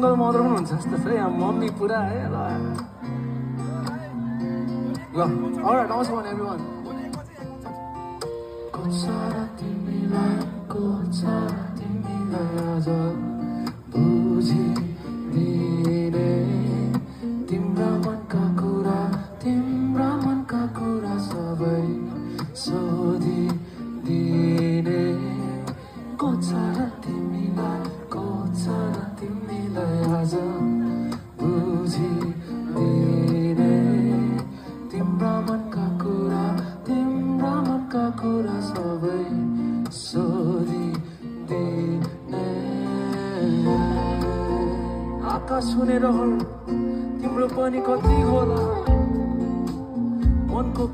single mother पनि हुन्छ जस्तो छ यहाँ मम्मी पुरा है ल alright also on everyone कोचारा तिमीलाई आज बुझिदिने तिम्रा मनका कुरा सबै सोधिदिने कोचारा तिमीलाई आज बुझिदिने तिम्रा मनका कुरा सबै सोधिदिने आकाश हुने रहर तिम्रो पनि कति होला मनको